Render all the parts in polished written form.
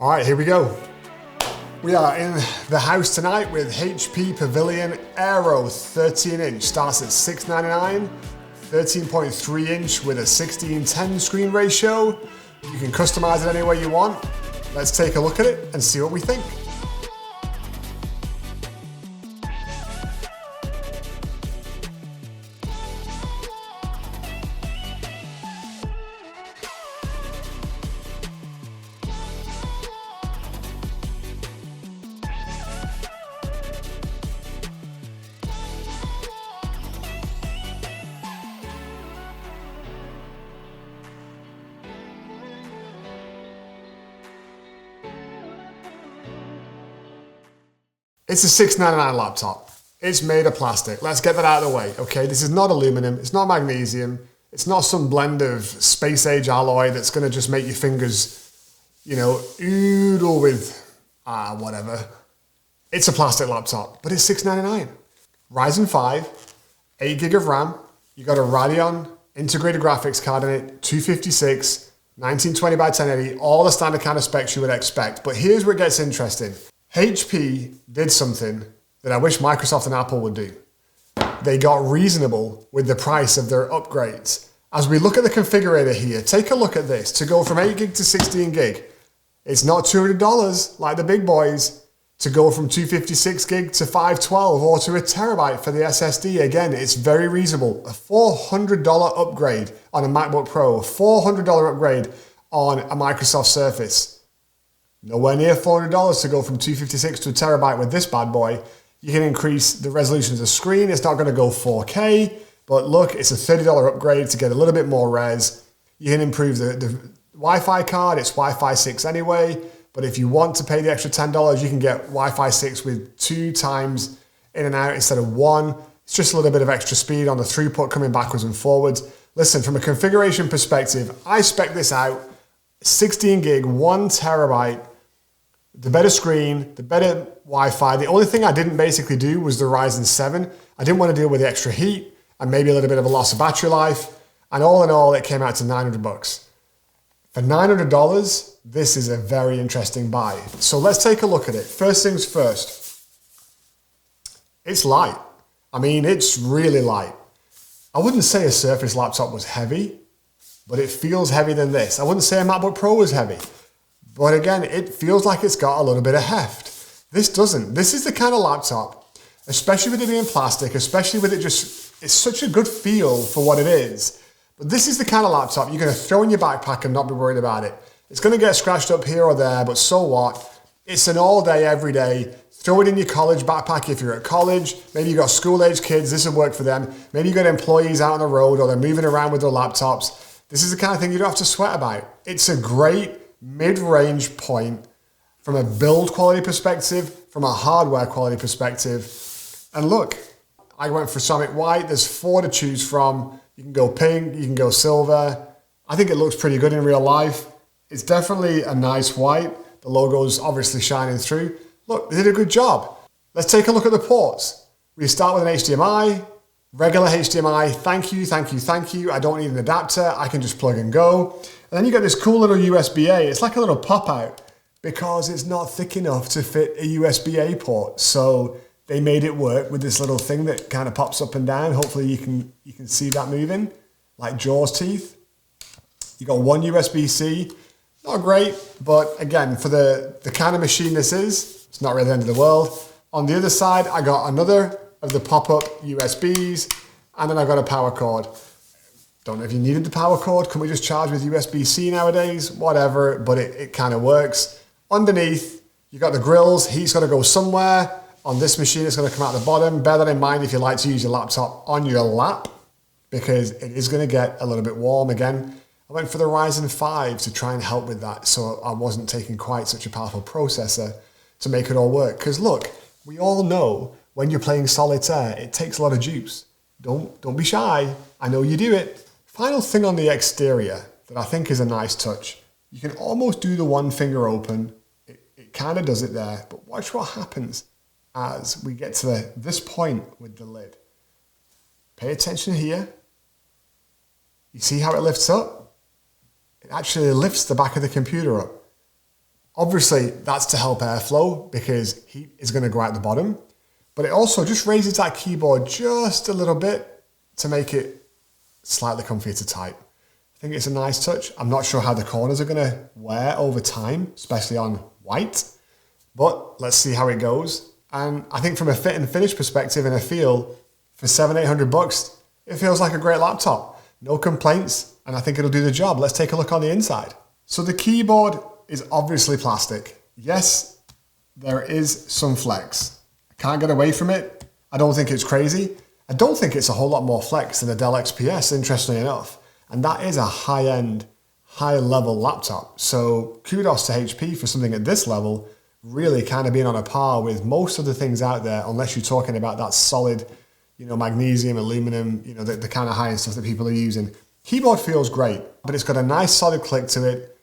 All right, here we go. We are in the house tonight with HP Pavilion Aero 13-inch. Starts at $699, 13.3 inch with a 16:10 screen ratio. You can customize it any way you want. Let's take a look at it and see what we think. It's a $699 laptop. It's made of plastic. Let's get that out of the way, okay? This is not aluminum, it's not magnesium, it's not some blend of space age alloy that's gonna just make your fingers, oodle with, whatever. It's a plastic laptop, but it's $699. Ryzen 5, 8 gig of RAM, you got a Radeon integrated graphics card in it, 256, 1920 by 1080, all the standard kind of specs you would expect. But here's where it gets interesting. HP did something that I wish Microsoft and Apple would do. They got reasonable with the price of their upgrades. As we look at the configurator here, take a look at this. To go from 8 gig to 16 gig, it's not $200 like the big boys. To go from 256 gig to 512 or to a terabyte for the SSD, again, it's very reasonable. A $400 upgrade on a MacBook Pro, a $400 upgrade on a Microsoft Surface. Nowhere near $400 to go from 256 to a terabyte with this bad boy. You can increase the resolution of the screen. It's not going to go 4K, but look, it's a $30 upgrade to get a little bit more res. You can improve the Wi-Fi card. It's Wi-Fi 6 anyway, but if you want to pay the extra $10, you can get Wi-Fi 6 with 2 times in and out instead of 1. It's just a little bit of extra speed on the throughput coming backwards and forwards. Listen, from a configuration perspective, I spec this out, 16 gig, 1 terabyte, the better screen, the better Wi-Fi. The only thing I didn't basically do was the Ryzen 7. I didn't want to deal with the extra heat and maybe a little bit of a loss of battery life. And all in all, it came out to $900. For $900, this is a very interesting buy. So let's take a look at it. First things first, it's light. I mean, it's really light. I wouldn't say a Surface laptop was heavy, but it feels heavier than this. I wouldn't say a MacBook Pro was heavy. But again, it feels like it's got a little bit of heft. This doesn't. This is the kind of laptop, especially with it being plastic, especially with it it's such a good feel for what it is. But this is the kind of laptop you're going to throw in your backpack and not be worried about it. It's going to get scratched up here or there, but so what? It's an all day, every day. Throw it in your college backpack if you're at college. Maybe you've got school-age kids. This will work for them. Maybe you've got employees out on the road or they're moving around with their laptops. This is the kind of thing you don't have to sweat about. It's a great mid-range point from a build quality perspective, from a hardware quality perspective. And look, I went for Ceramic White. There's 4 to choose from. You can go pink, you can go silver. I think it looks pretty good in real life. It's definitely a nice white. The logo's obviously shining through. Look, they did a good job. Let's take a look at the ports. We start with an HDMI, regular HDMI. Thank you, thank you, thank you. I don't need an adapter. I can just plug and go. And then you got this cool little USB-A. It's like a little pop-out because it's not thick enough to fit a USB-A port. So they made it work with this little thing that kind of pops up and down. Hopefully you can see that moving, like Jaws teeth. You got one USB-C. Not great, but again, for the kind of machine this is, it's not really the end of the world. On the other side, I got another of the pop-up USBs, and then I got a power cord. Don't know if you needed the power cord. Can we just charge with USB-C nowadays? Whatever, but it kind of works. Underneath, you got the grills. Heat's got to go somewhere. On this machine, it's going to come out the bottom. Bear that in mind if you like to use your laptop on your lap, because it is going to get a little bit warm again. I went for the Ryzen 5 to try and help with that, so I wasn't taking quite such a powerful processor to make it all work. Because look, we all know when you're playing solitaire, it takes a lot of juice. Don't be shy. I know you do it. Final thing on the exterior that I think is a nice touch. You can almost do the one finger open. It kind of does it there, but watch what happens as we get to this point with the lid. Pay attention here. You see how it lifts up? It actually lifts the back of the computer up. Obviously, that's to help airflow because heat is going to go out the bottom, but it also just raises that keyboard just a little bit to make it slightly comfier to type. I think it's a nice touch. I'm not sure how the corners are going to wear over time, especially on white, but let's see how it goes. And I think from a fit and finish perspective and a feel, for $700-800, it feels like a great laptop. No complaints, and I think it'll do the job. Let's take a look on the inside. So the keyboard is obviously plastic. Yes, there is some flex. I can't get away from it. I don't think it's crazy. I don't think it's a whole lot more flex than a Dell XPS, interestingly enough. And that is a high-end, high-level laptop. So kudos to HP for something at this level, really kind of being on a par with most of the things out there, unless you're talking about that solid, magnesium, aluminum, the kind of high-end stuff that people are using. Keyboard feels great, but it's got a nice solid click to it.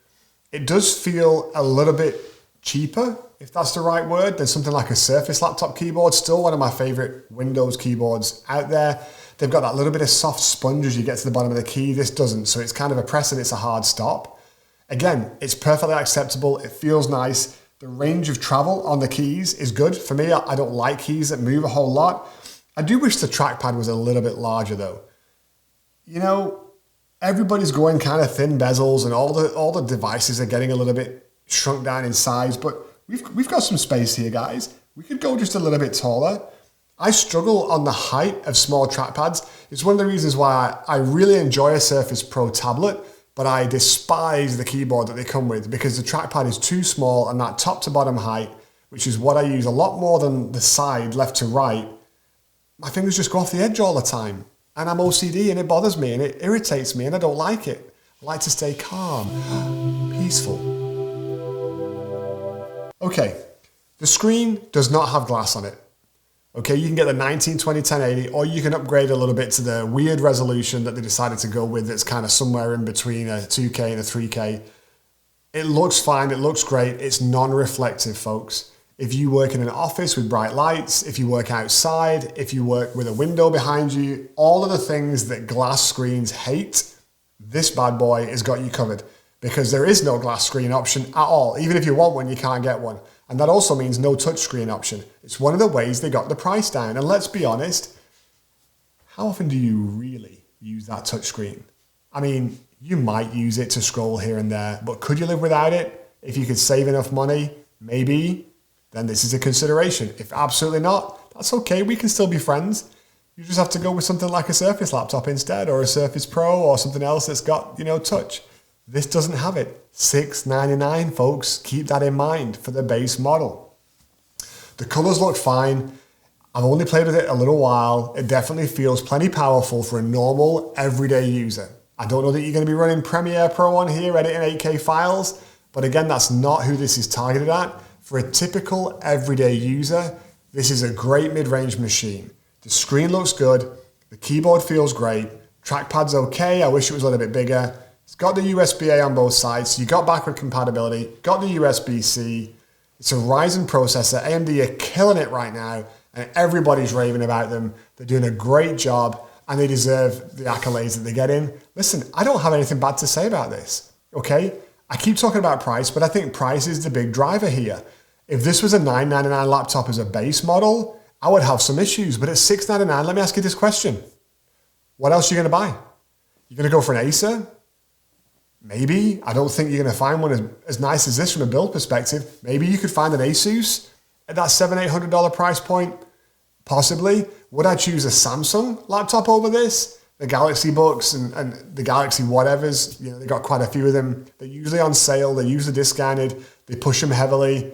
It does feel a little bit cheaper, if that's the right word, than something like a Surface laptop keyboard. Still one of my favorite Windows keyboards out there. They've got that little bit of soft sponge as you get to the bottom of the key. This doesn't, so it's kind of a press and it's a hard stop. Again, it's perfectly acceptable. It feels nice. The range of travel on the keys is good. For me, I don't like keys that move a whole lot. I do wish the trackpad was a little bit larger though. Everybody's going kind of thin bezels and all the devices are getting a little bit shrunk down in size, but we've got some space here, guys. We could go just a little bit taller. I struggle on the height of small trackpads. It's one of the reasons why I really enjoy a Surface Pro tablet, but I despise the keyboard that they come with because the trackpad is too small and that top to bottom height, which is what I use a lot more than the side left to right, my fingers just go off the edge all the time. And I'm OCD and it bothers me and it irritates me and I don't like it. I like to stay calm, peaceful. Okay, the screen does not have glass on it. Okay, you can get the 1920 1080 or you can upgrade a little bit to the weird resolution that they decided to go with that's kind of somewhere in between a 2K and a 3K. It looks fine, it looks great, it's non-reflective, folks. If you work in an office with bright lights, if you work outside, if you work with a window behind you, all of the things that glass screens hate, this bad boy has got you covered because there is no glass screen option at all. Even if you want one, you can't get one. And that also means no touchscreen option. It's one of the ways they got the price down. And let's be honest, how often do you really use that touchscreen? I mean, you might use it to scroll here and there, but could you live without it? If you could save enough money, maybe, then this is a consideration. If absolutely not, that's okay. We can still be friends. You just have to go with something like a Surface laptop instead, or a Surface Pro, or something else that's got, touch. This doesn't have it. $699, folks. Keep that in mind for the base model. The colors look fine. I've only played with it a little while. It definitely feels plenty powerful for a normal, everyday user. I don't know that you're going to be running Premiere Pro on here, editing 8K files, but again, that's not who this is targeted at. For a typical everyday user, this is a great mid-range machine. The screen looks good, the keyboard feels great, trackpad's okay, I wish it was a little bit bigger. It's got the USB-A on both sides, so you got backward compatibility, got the USB-C. It's a Ryzen processor. AMD are killing it right now, and everybody's raving about them. They're doing a great job, and they deserve the accolades that they get in. Listen, I don't have anything bad to say about this, okay? I keep talking about price, but I think price is the big driver here. If this was a $999 laptop as a base model, I would have some issues, but at $699, let me ask you this question. What else are you going to buy? You're going to go for an Acer? Maybe. I don't think you're going to find one as nice as this from a build perspective. Maybe you could find an Asus at that $700-800 price point. Possibly. Would I choose a Samsung laptop over this? The Galaxy Books and the Galaxy whatevers, they got quite a few of them. They're usually on sale. They're usually discounted. They push them heavily.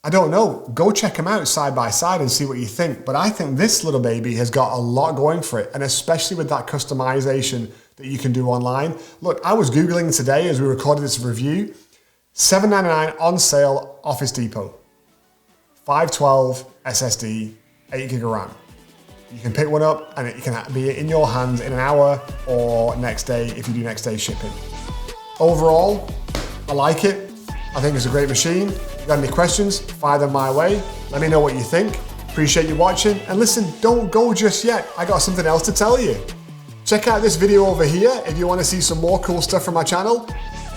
I don't know. Go check them out side by side and see what you think. But I think this little baby has got a lot going for it, and especially with that customization that you can do online. Look, I was Googling today as we recorded this review. $799 on sale, Office Depot. 512 SSD, 8 gig of RAM. You can pick one up and it can be in your hands in an hour or next day if you do next day shipping. Overall, I like it. I think it's a great machine. If you got any questions, fire them my way. Let me know what you think. Appreciate you watching. And listen, don't go just yet. I got something else to tell you. Check out this video over here if you want to see some more cool stuff from my channel.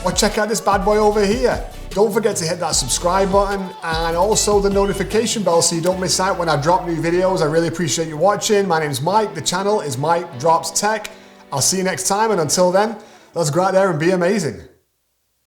Or check out this bad boy over here. Don't forget to hit that subscribe button and also the notification bell so you don't miss out when I drop new videos. I really appreciate you watching. My name's Mike. The channel is Mike Drops Tech. I'll see you next time, and until then, let's go out there and be amazing.